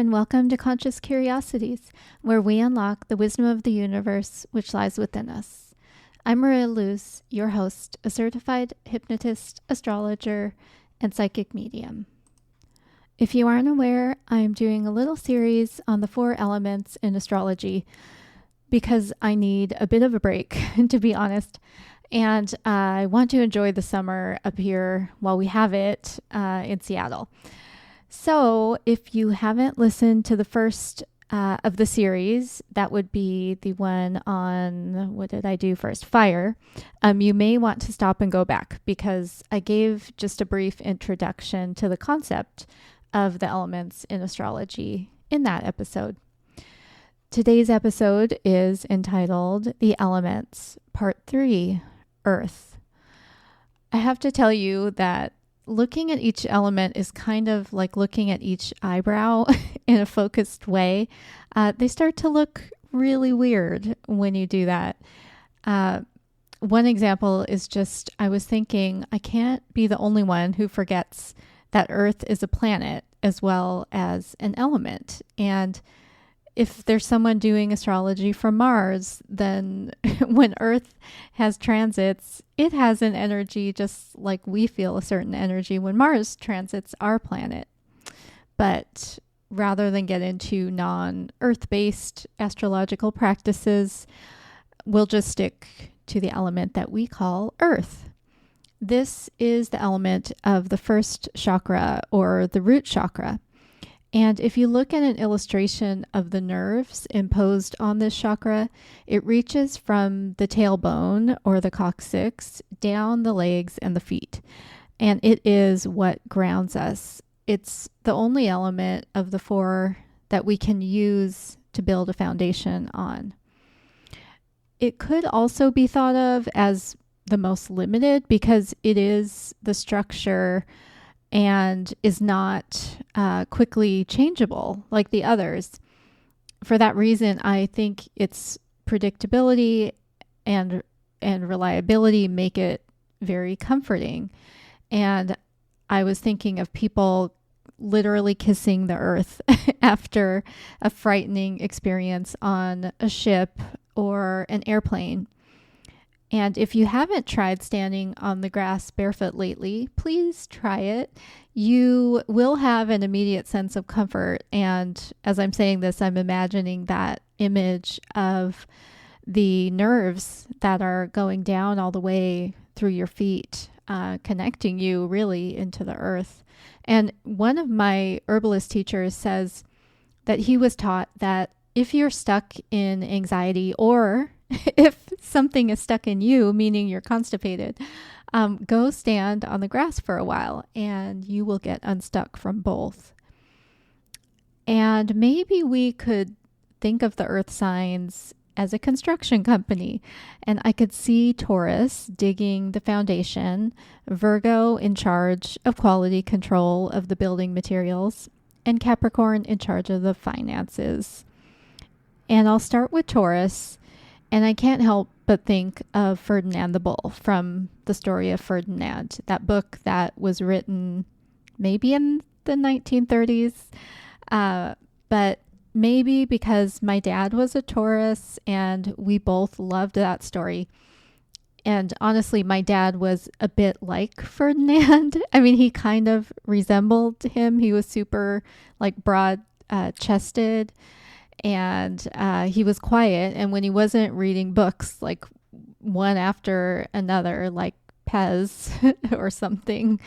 and welcome to Conscious Curiosities, where we unlock the wisdom of the universe which lies within us. I'm Maria Luce, your host, a certified hypnotist, astrologer, and psychic medium. If you aren't aware, I'm doing a little series on the 4 elements in astrology because I need a bit of a break, to be honest. And I want to enjoy the summer up here while we have it in Seattle. So if you haven't listened to the first of the series, that would be the one on, what did I do first? Fire. You may want to stop and go back because I gave just a brief introduction to the concept of the elements in astrology in that episode. Today's episode is entitled The Elements, Part 3, Earth. I have to tell you that looking at each element is kind of like looking at each eyebrow in a focused way. They start to look really weird when you do that. One example is just, I was thinking, I can't be the only one who forgets that Earth is a planet as well as an element. And if there's someone doing astrology from Mars, then when Earth has transits, it has an energy just like we feel a certain energy when Mars transits our planet. But rather than get into non-Earth-based astrological practices, we'll just stick to the element that we call Earth. This is the element of the first chakra, or the root chakra. And if you look at an illustration of the nerves imposed on this chakra, it reaches from the tailbone or the coccyx down the legs and the feet. And it is what grounds us. It's the only element of the 4 that we can use to build a foundation on. It could also be thought of as the most limited because it is the structure and is not quickly changeable like the others. For that reason, I think its predictability and reliability make it very comforting. And I was thinking of people literally kissing the earth after a frightening experience on a ship or an airplane. And if you haven't tried standing on the grass barefoot lately, please try it. You will have an immediate sense of comfort. And as I'm saying this, I'm imagining that image of the nerves that are going down all the way through your feet, connecting you really into the earth. And one of my herbalist teachers says that he was taught that if you're stuck in anxiety, or if something is stuck in you, meaning you're constipated, go stand on the grass for a while and you will get unstuck from both. And maybe we could think of the earth signs as a construction company. And I could see Taurus digging the foundation, Virgo in charge of quality control of the building materials, and Capricorn in charge of the finances. And I'll start with Taurus. And I can't help but think of Ferdinand the Bull from The Story of Ferdinand, that book that was written maybe in the 1930s. But maybe because my dad was a Taurus and we both loved that story. And honestly, my dad was a bit like Ferdinand. I mean, he kind of resembled him. He was super broad chested. And he was quiet. And when he wasn't reading books, like one after another, like Pez or something,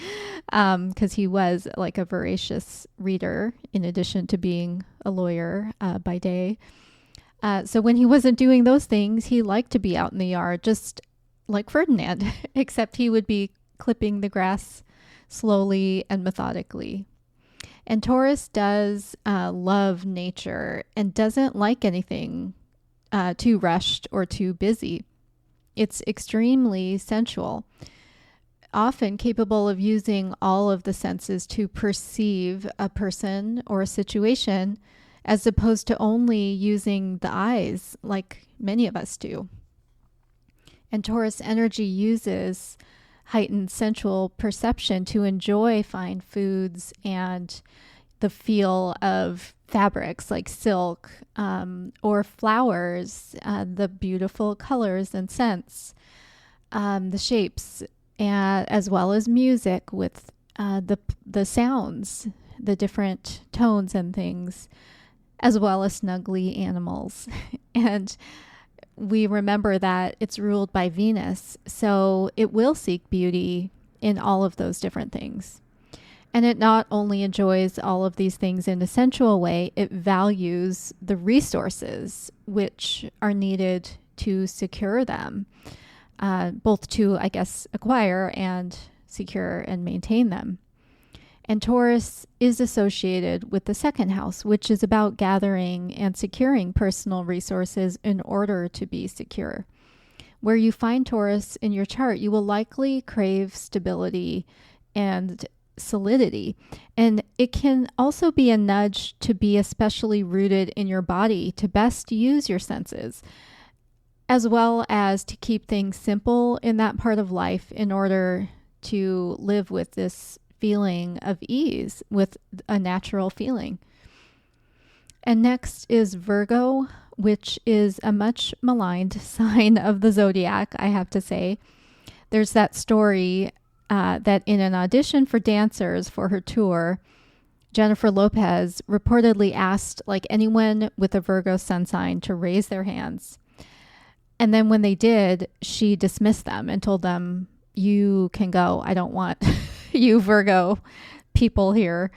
because he was like a voracious reader in addition to being a lawyer by day. So when he wasn't doing those things, he liked to be out in the yard, just like Ferdinand, except he would be clipping the grass slowly and methodically. And Taurus does love nature and doesn't like anything too rushed or too busy. It's extremely sensual, often capable of using all of the senses to perceive a person or a situation, as opposed to only using the eyes like many of us do. And Taurus energy uses heightened sensual perception to enjoy fine foods and the feel of fabrics like silk, or flowers, the beautiful colors and scents, the shapes, as well as music with the sounds, the different tones and things, as well as snuggly animals. And we remember that it's ruled by Venus, so it will seek beauty in all of those different things. And it not only enjoys all of these things in a sensual way, it values the resources which are needed to secure them, both to, I guess, acquire and secure and maintain them. And Taurus is associated with the second house, which is about gathering and securing personal resources in order to be secure. Where you find Taurus in your chart, you will likely crave stability and solidity. And it can also be a nudge to be especially rooted in your body to best use your senses, as well as to keep things simple in that part of life in order to live with this feeling of ease, with a natural feeling. And next is Virgo, which is a much maligned sign of the zodiac, I have to say. There's that story that in an audition for dancers for her tour, Jennifer Lopez reportedly asked like anyone with a Virgo sun sign to raise their hands. And then when they did, she dismissed them and told them, "You can go. I don't want you Virgo people here."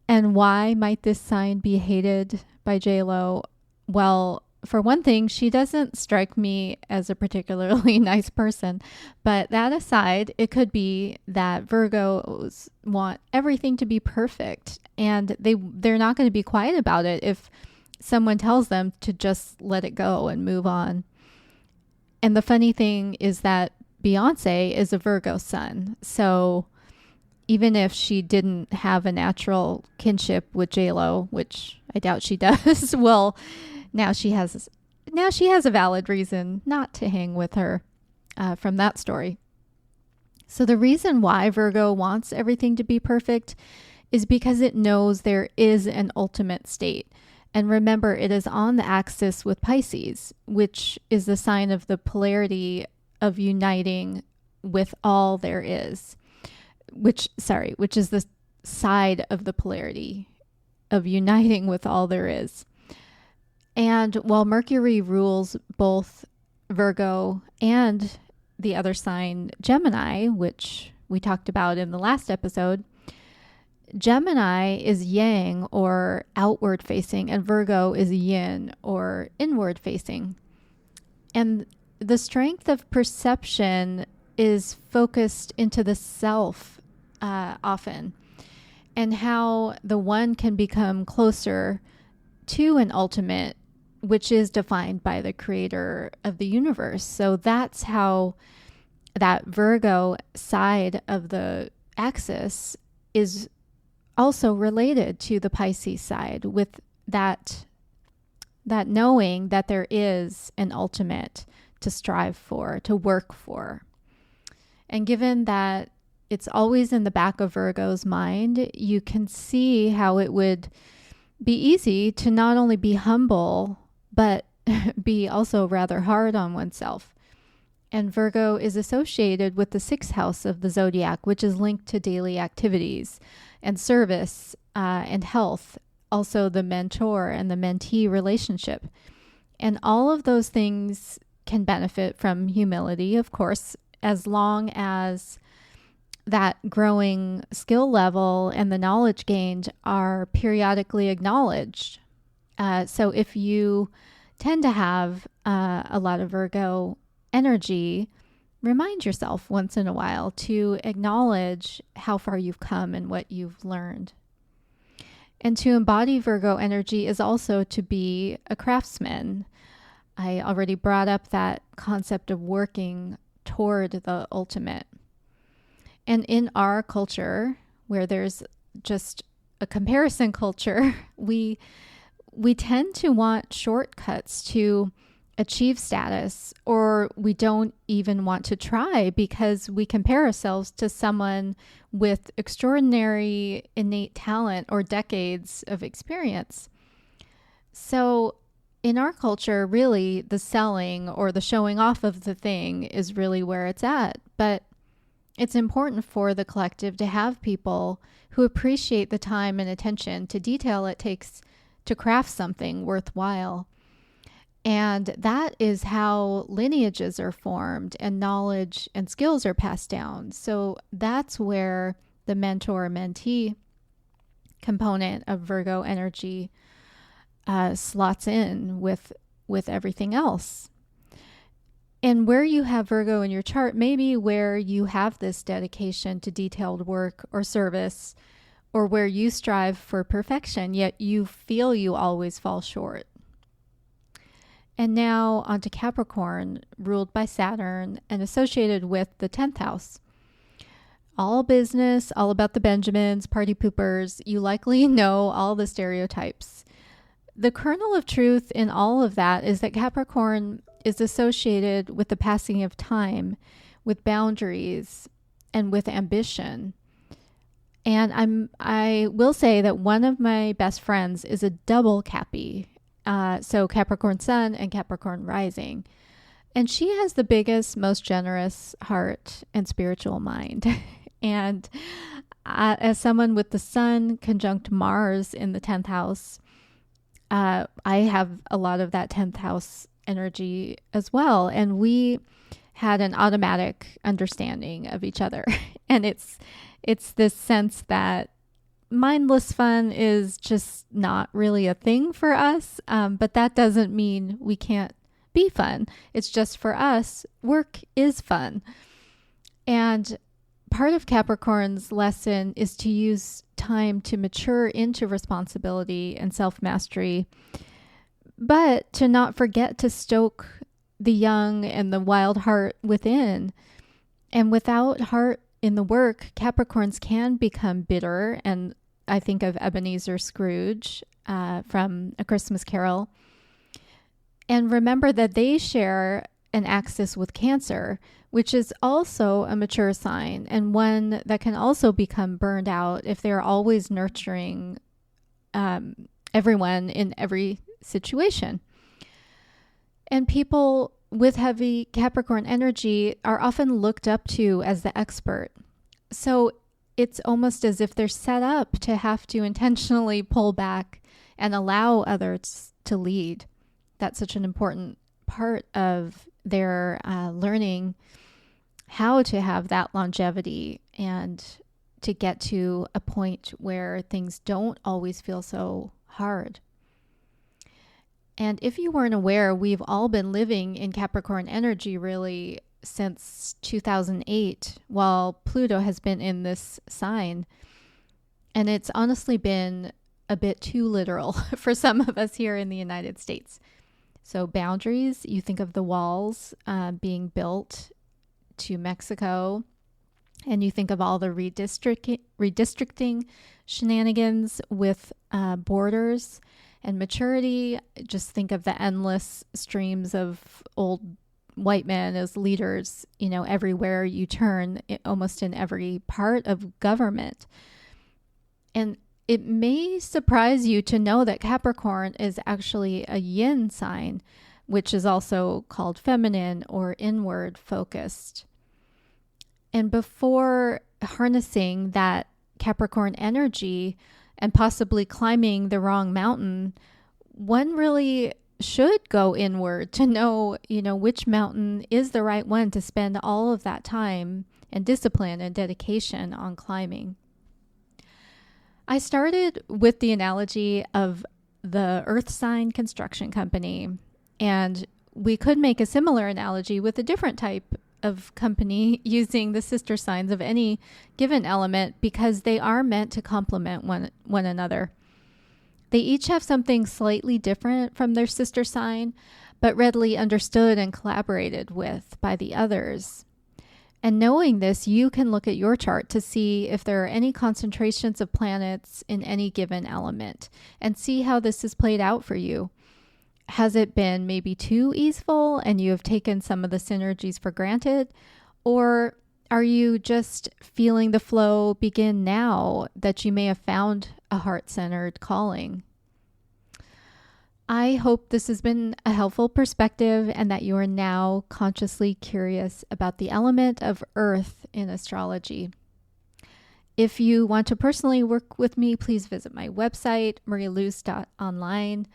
And why might this sign be hated by J-Lo? Well, for one thing, she doesn't strike me as a particularly nice person. But that aside, it could be that Virgos want everything to be perfect, and they're not going to be quiet about it if someone tells them to just let it go and move on. And the funny thing is that Beyonce is a Virgo sun. So even if she didn't have a natural kinship with J-Lo, which I doubt she does, well, now she has a valid reason not to hang with her from that story. So the reason why Virgo wants everything to be perfect is because it knows there is an ultimate state. And remember, it is on the axis with Pisces, which is the sign of the polarity of uniting with all there is, which is the side of the polarity of uniting with all there is. And while Mercury rules both Virgo and the other sign, Gemini, which we talked about in the last episode, Gemini is yang, or outward facing, and Virgo is yin, or inward facing. And the strength of perception is focused into the self often, and how the one can become closer to an ultimate, which is defined by the creator of the universe. So that's how that Virgo side of the axis is also related to the Pisces side, with that knowing that there is an ultimate to strive for, to work for. And given that it's always in the back of Virgo's mind, you can see how it would be easy to not only be humble, but be also rather hard on oneself. And Virgo is associated with the sixth house of the zodiac, which is linked to daily activities and service and health, also the mentor and the mentee relationship. And all of those things can benefit from humility, of course, as long as that growing skill level and the knowledge gained are periodically acknowledged. So if you tend to have a lot of Virgo energy, remind yourself once in a while to acknowledge how far you've come and what you've learned. And to embody Virgo energy is also to be a craftsman. I already brought up that concept of working toward the ultimate. And in our culture, where there's just a comparison culture, we tend to want shortcuts to achieve status, or we don't even want to try because we compare ourselves to someone with extraordinary innate talent or decades of experience. So in our culture, really, the selling or the showing off of the thing is really where it's at. But it's important for the collective to have people who appreciate the time and attention to detail it takes to craft something worthwhile. And that is how lineages are formed and knowledge and skills are passed down. So that's where the mentor-mentee component of Virgo energy slots in with everything else. And where you have Virgo in your chart, maybe where you have this dedication to detailed work or service, or where you strive for perfection, yet you feel you always fall short. And now onto Capricorn, ruled by Saturn and associated with the 10th house. All business, all about the Benjamins, party poopers. You likely know all the stereotypes. The kernel of truth in all of that is that Capricorn is associated with the passing of time, with boundaries, and with ambition. And I will say that one of my best friends is a double Cappy. So Capricorn Sun and Capricorn Rising. And she has the biggest, most generous heart and spiritual mind. And as someone with the Sun conjunct Mars in the 10th house, I have a lot of that 10th house energy as well. And we had an automatic understanding of each other. And it's this sense that mindless fun is just not really a thing for us. But that doesn't mean we can't be fun. It's just for us, work is fun. And part of Capricorn's lesson is to use time to mature into responsibility and self-mastery, but to not forget to stoke the young and the wild heart within. And without heart in the work, Capricorns can become bitter. And I think of Ebenezer Scrooge from A Christmas Carol. And remember that they share an axis with Cancer, which is also a mature sign and one that can also become burned out if they're always nurturing everyone in every situation. And people with heavy Capricorn energy are often looked up to as the expert. So it's almost as if they're set up to have to intentionally pull back and allow others to lead. That's such an important part of their learning how to have that longevity and to get to a point where things don't always feel so hard. And if you weren't aware, we've all been living in Capricorn energy really since 2008, while Pluto has been in this sign. And it's honestly been a bit too literal for some of us here in the United States. So boundaries, you think of the walls being built to Mexico, and you think of all the redistricting shenanigans with borders and maturity. Just think of the endless streams of old white men as leaders, everywhere you turn, almost in every part of government. And it may surprise you to know that Capricorn is actually a yin sign, which is also called feminine or inward focused. And before harnessing that Capricorn energy and possibly climbing the wrong mountain, one really should go inward to know, which mountain is the right one to spend all of that time and discipline and dedication on climbing. I started with the analogy of the earth sign construction company, and we could make a similar analogy with a different type of company using the sister signs of any given element because they are meant to complement one another. They each have something slightly different from their sister sign, but readily understood and collaborated with by the others. And knowing this, you can look at your chart to see if there are any concentrations of planets in any given element and see how this is played out for you. Has it been maybe too easeful and you have taken some of the synergies for granted? Or are you just feeling the flow begin now that you may have found a heart-centered calling? I hope this has been a helpful perspective and that you are now consciously curious about the element of earth in astrology. If you want to personally work with me, please visit my website, marialuz.online.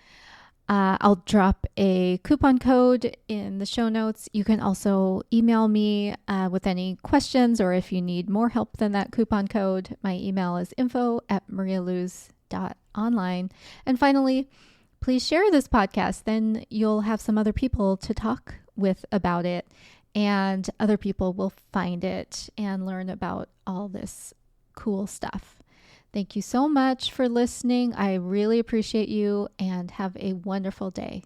I'll drop a coupon code in the show notes. You can also email me with any questions, or if you need more help than that coupon code, my email is info@marialuz.online. And finally, please share this podcast. Then you'll have some other people to talk with about it, and other people will find it and learn about all this cool stuff. Thank you so much for listening. I really appreciate you, and have a wonderful day.